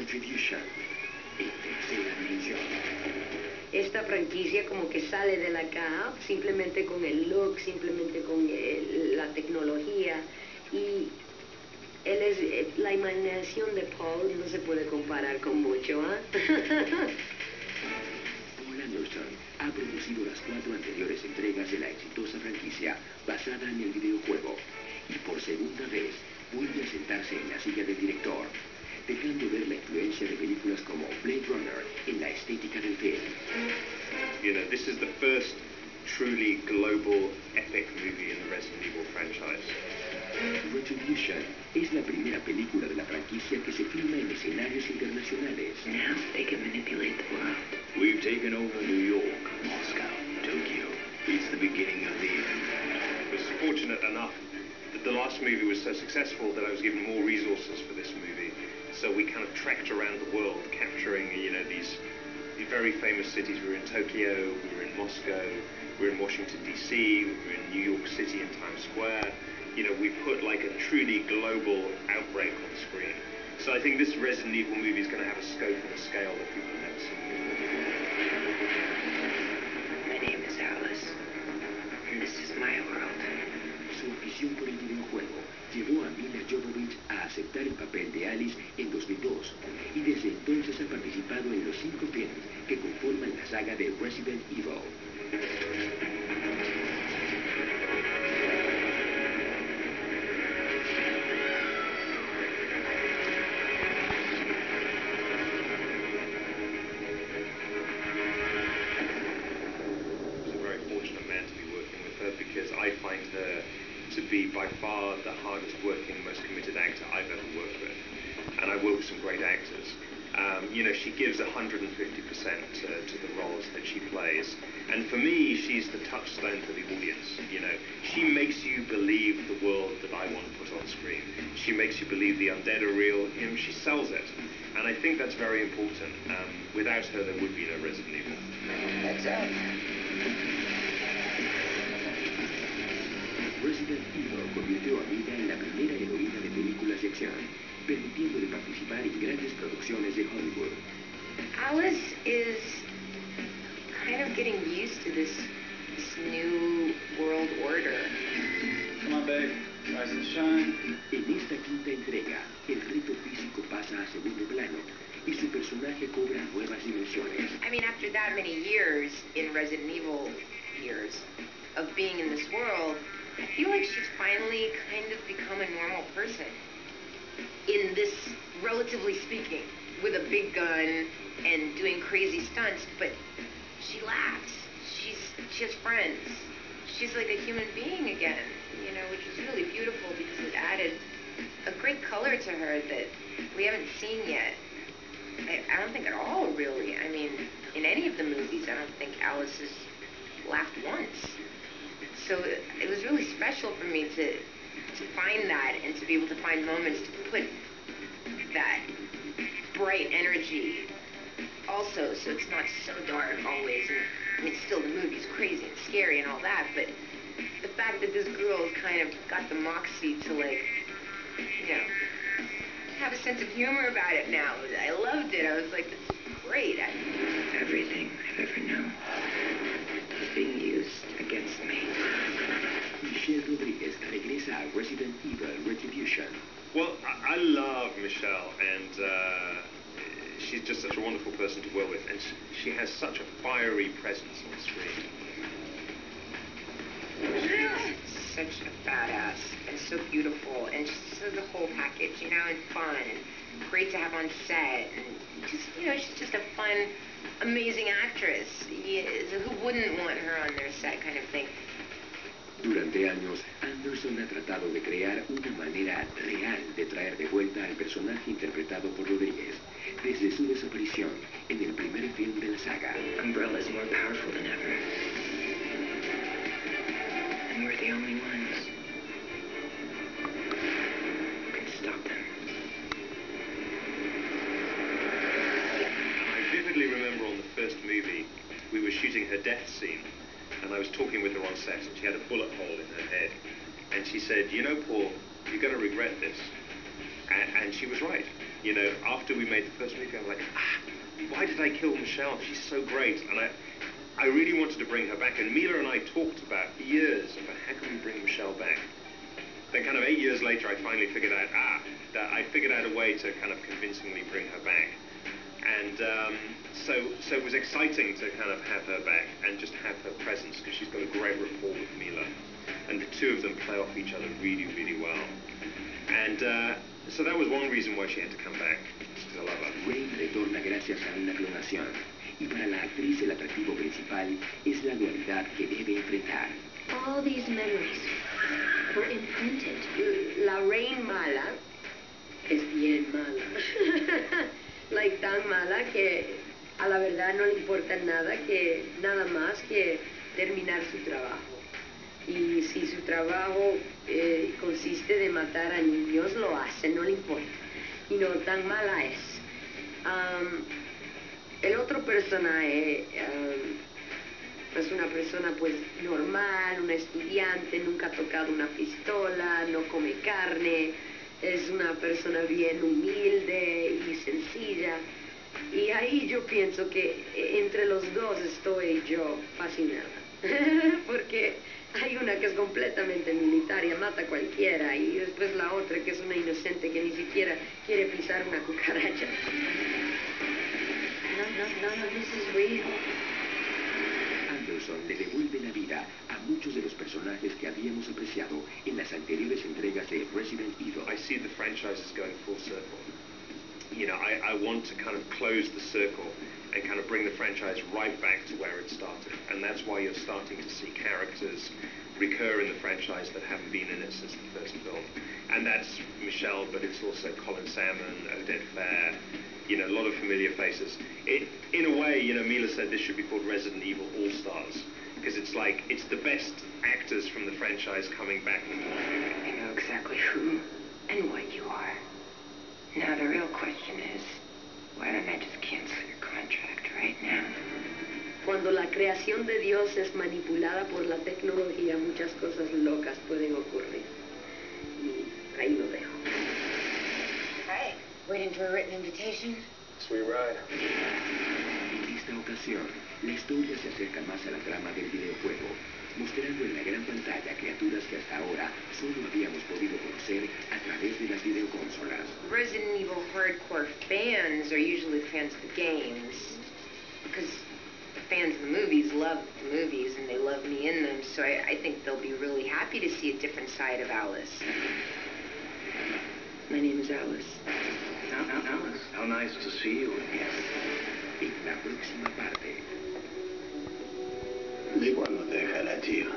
Retribution, en tercera dimensión. Esta franquicia como que sale de la caja simplemente con el look, simplemente con la tecnología, y la imaginación de Paul no se puede comparar con mucho, ¿ah? Paul Anderson ha producido las 4 anteriores entregas de la exitosa franquicia basada en el videojuego, y por segunda vez vuelve a sentarse en la silla del director, dejando ver la influencia de películas como Blade Runner en la estética del film. You know, this is the first truly global epic movie in the Resident Evil franchise. Retribution es la primera película de la franquicia que se filma en escenarios internacionales. Now they can manipulate the world. We've taken over New York, Moscow, Tokyo. It's the beginning of the end. I was fortunate enough that the last movie was so successful that I was given more resources for this movie. So we kind of trekked around the world, capturing, you know, these very famous cities. We were in Tokyo, we were in Moscow, we were in Washington, D.C., we were in New York City in Times Square. You know, we put like a truly global outbreak on screen. So I think this Resident Evil movie is going to have a scope and a scale that people have never seen before. My name is Alice. This is my world. Su afición por el videojuego llevó a Mila Jovovich a aceptar el papel de Alice en 2002, y desde entonces ha participado en los 5 films que conforman la saga de Resident Evil. Because I find her to be by far the hardest working, most committed actor I've ever worked with. And I work with some great actors. You know, she gives 150% to the roles that she plays. And for me, she's the touchstone for the audience. You know, she makes you believe the world that I want to put on screen. She makes you believe the undead are real. You know, she sells it. And I think that's very important. Without her, there would be no Resident Evil. That's it. Resident Evil convirtió a Mila en la primera heroína de películas de acción, permitiéndole participar en grandes producciones de Hollywood. Alice is kind of getting used to this new world order. Come on, babe. Rise and shine. En esta quinta entrega, el reto físico pasa a segundo plano y su personaje cobra nuevas dimensiones. I mean, after that many years in Resident Evil years of being in this world, I feel like she's finally kind of become a normal person. In this, relatively speaking, with a big gun and doing crazy stunts, but she laughs. She has friends. She's like a human being again, you know, which is really beautiful because it added a great color to her that we haven't seen yet. I don't think at all, really. I mean, in any of the movies, I don't think Alice has laughed once. So it was really special for me to find that and to be able to find moments to put that bright energy also, so it's not so dark always. And I mean, still the movie's crazy and scary and all that, but the fact that this girl's kind of got the moxie to, like, you know, have a sense of humor about it now. I loved it. I was like, this is great. Everything I've ever known is being used against me. Michelle Rodriguez regresa a Resident Evil Retribution. Well, I love Michelle, and she's just such a wonderful person to work with, and she has such a fiery presence on screen. Such a badass, and so beautiful, and just the whole package, you know, and fun, and great to have on set, and just, you know, she's just a fun, amazing actress. Who wouldn't want her on their set, kind of thing. Durante años, Anderson ha tratado de crear una manera real de traer de vuelta al personaje interpretado por Rodríguez, desde su desaparición en el primer film de la saga. Umbrella is more powerful than ever. And we're the only ones who can stop them. I vividly remember on the first movie, we were shooting her death scene, and I was talking with her on set, and she had a bullet hole in her head. And she said, you know, Paul, you're going to regret this. And she was right. You know, after we made the first movie, I'm like, why did I kill Michelle? She's so great. And I really wanted to bring her back. And Mila and I talked about for years about how can we bring Michelle back. Then kind of 8 years later, I finally figured out, that I figured out a way to kind of convincingly bring her back. And so it was exciting to kind of have her back and just have her presence, because she's got a great rapport with Mila. And the two of them play off each other really, really well. And so that was one reason why she had to come back, because I love her. Wayne retorna gracias a una clonación. Y para la actriz el atractivo principal es la dualidad que debe enfrentar. All these memories were imprinted. La Rain mala es bien mala. Like tan mala que a la verdad no le importa nada más que terminar su trabajo. Y si su trabajo consiste de matar a niños, lo hace, no le importa. Y no tan mala es. El otro personaje es una persona pues normal, una estudiante, nunca ha tocado una pistola, no come carne, es una persona bien humilde y sencilla. Y ahí yo pienso que entre los dos estoy yo fascinada. Porque hay una que es completamente militaria, mata a cualquiera, y después la otra que es una inocente que ni siquiera quiere pisar una cucaracha. No, this is real. Anderson le devuelve la vida a muchos de los personajes que habíamos apreciado en las anteriores entregas de Resident Evil. I see the franchise as going full circle. You know, I want to kind of close the circle and kind of bring the franchise right back to where it started. And that's why you're starting to see characters recur in the franchise that haven't been in it since the first film. And that's Michelle, but it's also Colin Salmon, Odette Fair, you know, a lot of familiar faces. In a way, you know, Mila said this should be called Resident Evil All-Stars, because it's like, it's the best actors from the franchise coming back in one movie. I know exactly who and what you are. Now the real question is, why don't I just cancel your contract right now? Cuando la creación de Dios es manipulada por la tecnología, muchas cosas locas pueden ocurrir. Y ahí lo dejo. Hey, waiting for a written invitation? Sweet ride. En esta ocasión, la historia se acerca más a la trama del videojuego, mostrando en la gran pantalla criaturas que hasta ahora solo habíamos podido conocer a través de las videoconsolas. Resident Evil hardcore fans are usually fans of the games, because the fans of the movies love the movies and they love me in them, so I think they'll be really happy to see a different side of Alice. My name is Alice. Alice, how nice to see you again. En la próxima parte. ¿De cuándo te dejará, tío?